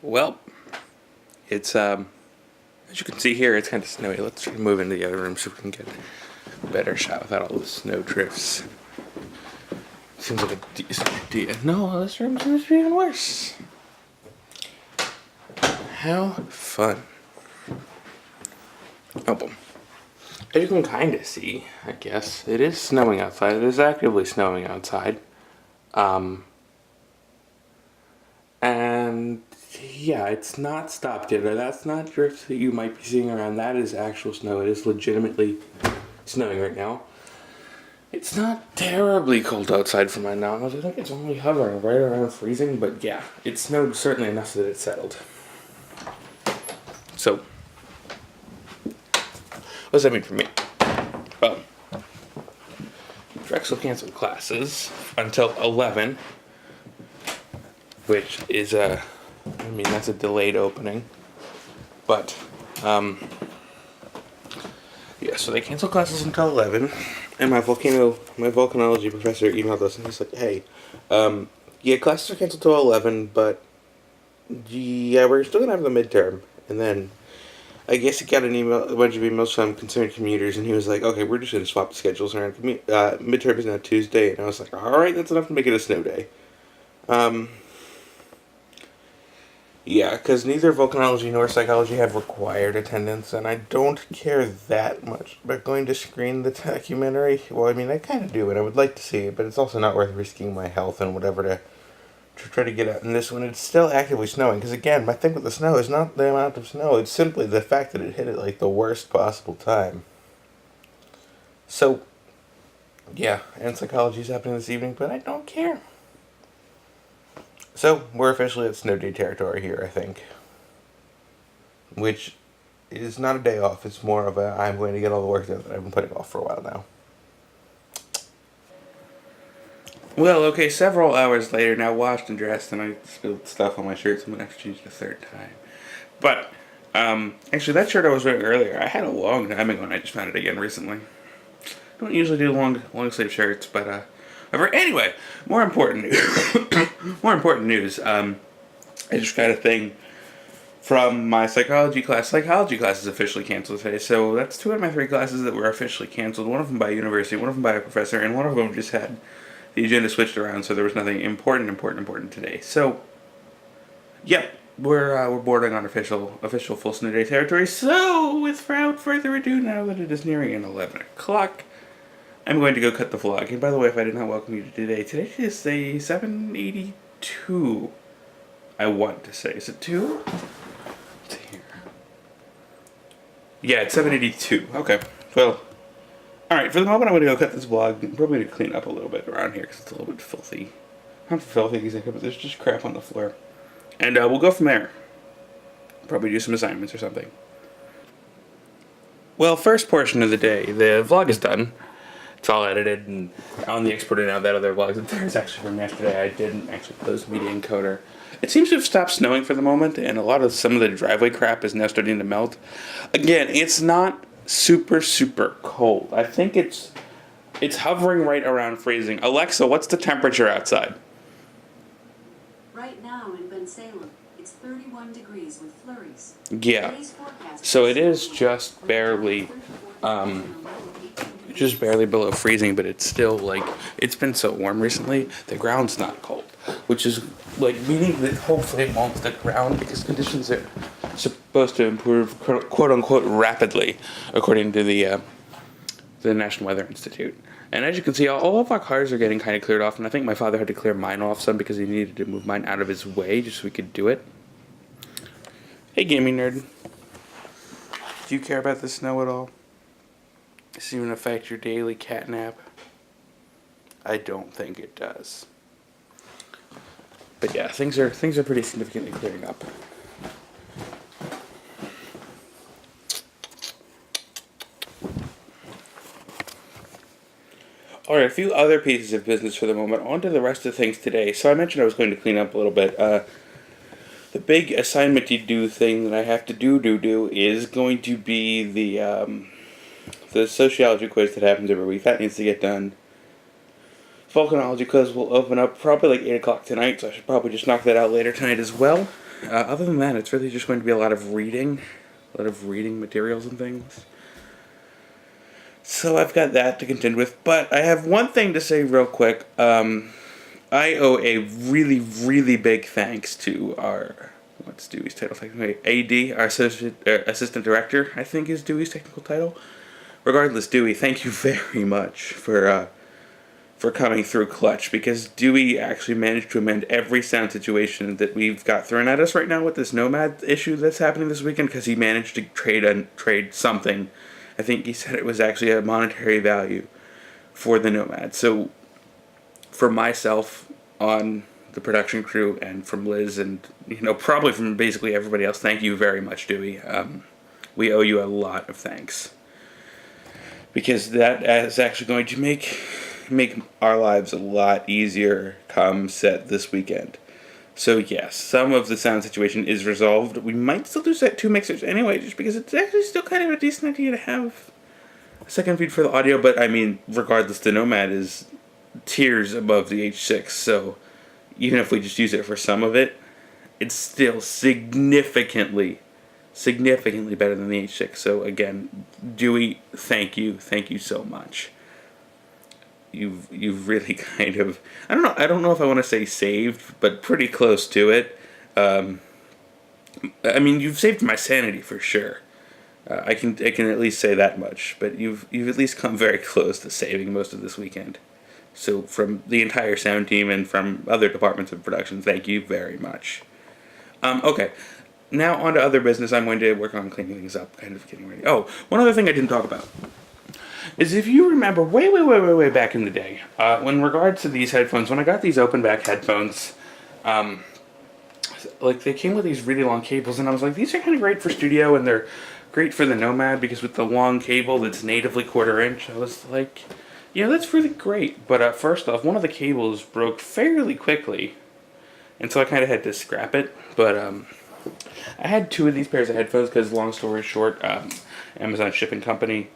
Well, it's as you can see here, it's kind of snowy. Let's try to move into the other room so we can get a better shot without all the snow drifts. Seems like a decent idea. No, this room seems to be even worse. How fun. Oh, boom. As you can kind of see, I guess, it is snowing outside. It is actively snowing outside. And yeah, it's not stopped yet. That's not drifts that you might be seeing around. That is actual snow. It is legitimately snowing right now. It's not terribly cold outside for my knowledge. I think it's only hovering right around freezing, but yeah, it snowed certainly enough that it settled. So, what does that mean for me? Well, Drexel canceled classes until 11, which is that's a delayed opening. But, yeah, so they canceled classes until 11, and my volcanology professor emailed us, and he's like, hey, yeah, classes are canceled till 11, but, yeah, we're still gonna have the midterm. And then, I guess he got a bunch of emails from concerned commuters, and he was like, okay, we're just gonna swap the schedules around. Midterm is now Tuesday, and I was like, alright, that's enough to make it a snow day. Yeah, because neither volcanology nor psychology have required attendance, and I don't care that much about going to screen the documentary. Well, I mean, I kind of do, and I would like to see it, but it's also not worth risking my health and whatever to try to get out in this one. It's still actively snowing, because again, my thing with the snow is not the amount of snow, it's simply the fact that it hit at, like, the worst possible time. So, yeah, and psychology is happening this evening, but I don't care. So, we're officially at snow day territory here, I think. Which is not a day off, it's more of a I'm going to get all the work done that I've been putting off for a while now. Well, okay, several hours later, now washed and dressed, and I spilled stuff on my shirt, so I'm going to have to change it a third time. But, actually, that shirt I was wearing earlier, I had a long time ago, and I just found it again recently. I don't usually do long sleeve shirts, but, anyway, more important news. I just got a thing from my psychology class. Psychology class is officially canceled today, so that's 2 out of my 3 classes that were officially canceled. One of them by a university, one of them by a professor, and one of them just had the agenda switched around, so there was nothing important today. So, yep, we're bordering on official full snow day territory. So, without further ado, now that it is nearing 11 o'clock, I'm going to go cut the vlog. And by the way, if I did not welcome you to today is a 782. I want to say. Is it 2? Let's see here. Yeah, it's 782. Okay. Well, alright, for the moment I'm going to go cut this vlog. I'm probably going to clean up a little bit around here because it's a little bit filthy. Not filthy exactly, but there's just crap on the floor. And we'll go from there. Probably do some assignments or something. Well, first portion of the day, the vlog is done. It's all edited and on the exporter now. That other vlog there's actually from yesterday. I didn't actually post Media Encoder. It seems to have stopped snowing for the moment, and some of the driveway crap is now starting to melt. Again, it's not super cold. I think it's hovering right around freezing. Alexa, what's the temperature outside? Right now in Bensalem, it's 31 degrees with flurries. Yeah. So it is just barely below freezing, but it's still, like, it's been so warm recently, the ground's not cold, which is, like, meaning that hopefully it won't stick around because conditions are supposed to improve, quote-unquote, rapidly, according to the National Weather Institute. And as you can see, all of our cars are getting kind of cleared off, and I think my father had to clear mine off some because he needed to move mine out of his way just so we could do it. Hey, gaming nerd. Do you care about the snow at all? Does this even affect your daily cat nap? I don't think it does. But yeah, things are pretty significantly clearing up. Alright, a few other pieces of business for the moment. On to the rest of things today. So I mentioned I was going to clean up a little bit. The big assignment-y do thing that I have to do is going to be the sociology quiz that happens every week. That needs to get done. Volcanology quiz will open up probably like 8 o'clock tonight, so I should probably just knock that out later tonight as well. Other than that, it's really just going to be a lot of reading materials and things. So I've got that to contend with. But I have one thing to say real quick. I owe a really, really big thanks to our, what's Dewey's title technically? AD, our assistant director, I think is Dewey's technical title. Regardless, Dewey, thank you very much for coming through clutch, because Dewey actually managed to amend every sound situation that we've got thrown at us right now with this Nomad issue that's happening this weekend, because he managed to trade something. I think he said it was actually a monetary value for the Nomad. So for myself on the production crew and from Liz and probably from basically everybody else, thank you very much, Dewey. We owe you a lot of thanks, because that is actually going to make our lives a lot easier come set this weekend. So yes, some of the sound situation is resolved. We might still do set 2 mixers anyway, just because it's actually still kind of a decent idea to have a second feed for the audio, but I mean, regardless, the Nomad is tiers above the H6, so even if we just use it for some of it, it's still significantly better than the H6. So again, Dewey, thank you so much. You've really kind of, I don't know if I want to say saved, but pretty close to it. I mean, you've saved my sanity for sure. I can at least say that much. But you've at least come very close to saving most of this weekend. So from the entire sound team and from other departments of production, thank you very much. Okay, now on to other business. I'm going to work on cleaning things up, kind of getting ready. Oh, one other thing I didn't talk about is, if you remember way back in the day, in regards to these headphones, when I got these open back headphones, like they came with these really long cables, and I was like, these are kind of great for studio, and they're great for the Nomad, because with the long cable that's natively 1/4 inch, I was like, that's really great. But first off, one of the cables broke fairly quickly, and so I kind of had to scrap it. But I had 2 of these pairs of headphones because, long story short, Amazon shipping company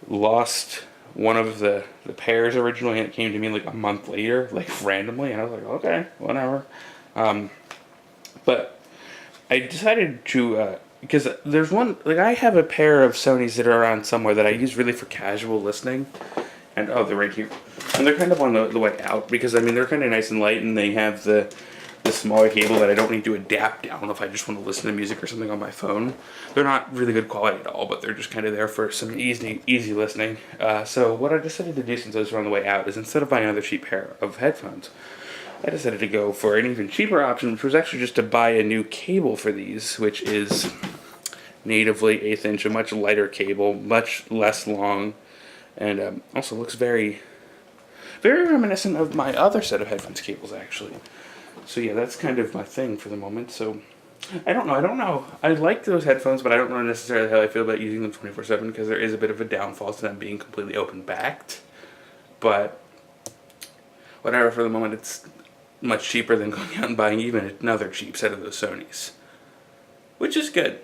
lost one of the pairs originally, and it came to me like a month later, like randomly, and I was like, okay, whatever. But I decided to, because there's one, like I have a pair of Sonys that are around somewhere that I use really for casual listening, and they're right here, and they're kind of on the way out, because I mean they're kind of nice and light, and they have the smaller cable that I don't need to adapt down if I just want to listen to music or something on my phone. They're not really good quality at all, but they're just kind of there for some easy listening. So what I decided to do, since those were on the way out, is instead of buying another cheap pair of headphones, I decided to go for an even cheaper option, which was actually just to buy a new cable for these, which is natively 1/8 inch, a much lighter cable, much less long, and also looks very, very reminiscent of my other set of headphones cables, actually. So yeah, that's kind of my thing for the moment. So I don't know. I like those headphones, but I don't know necessarily how I feel about using them 24/7, because there is a bit of a downfall to them being completely open-backed. But whatever, for the moment, it's much cheaper than going out and buying even another cheap set of those Sonys, which is good.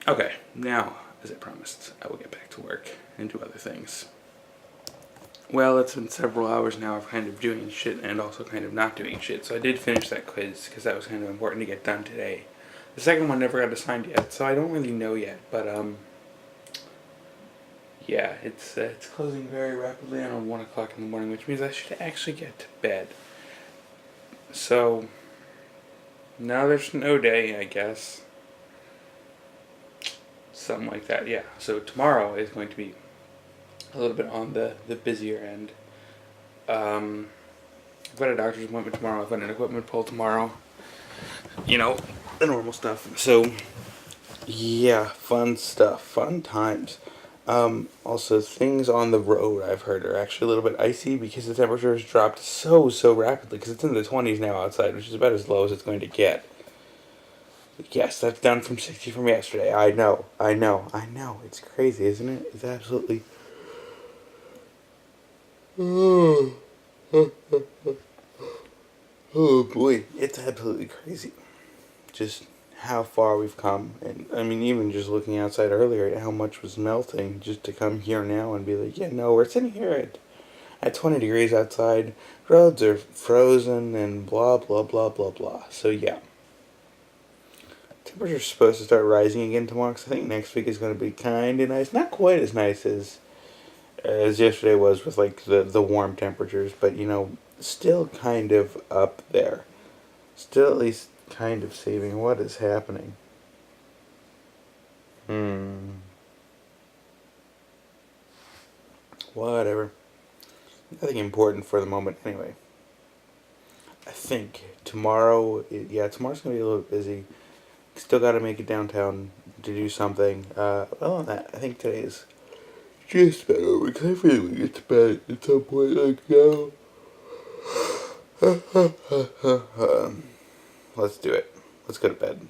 Okay, now, as I promised, I will get back to work and do other things. Well, it's been several hours now of kind of doing shit and also kind of not doing shit. So I did finish that quiz, because that was kind of important to get done today. The second one never got assigned yet, so I don't really know yet. But yeah, it's closing very rapidly around 1 o'clock in the morning, which means I should actually get to bed. So now there's snow day, I guess. Something like that, yeah. So tomorrow is going to be a little bit on the busier end. I've got a doctor's appointment tomorrow. I've got an equipment pull tomorrow. The normal stuff. So, yeah, fun stuff. Fun times. Also, things on the road, I've heard, are actually a little bit icy, because the temperature has dropped so rapidly, because it's in the 20s now outside, which is about as low as it's going to get. Yes, that's down from 60 from yesterday. I know. It's crazy, isn't it? It's absolutely... Oh boy, it's absolutely crazy. Just how far we've come. And I mean, even just looking outside earlier at how much was melting, just to come here now and be like, yeah, no, we're sitting here at 20 degrees outside. Roads are frozen and blah, blah, blah, blah, blah. So yeah. Temperature's supposed to start rising again tomorrow, 'cause I think next week is going to be kind of nice. Not quite as nice as yesterday was with like the warm temperatures, but you know, still kind of up there. Still at least kind of saving. What is happening? Whatever. Nothing important for the moment anyway. I think tomorrow, yeah, tomorrow's going to be a little busy. Still got to make it downtown to do something. Other than that, I think today's just about over because I really get to bed at some point like now. Let's do it. Let's go to bed.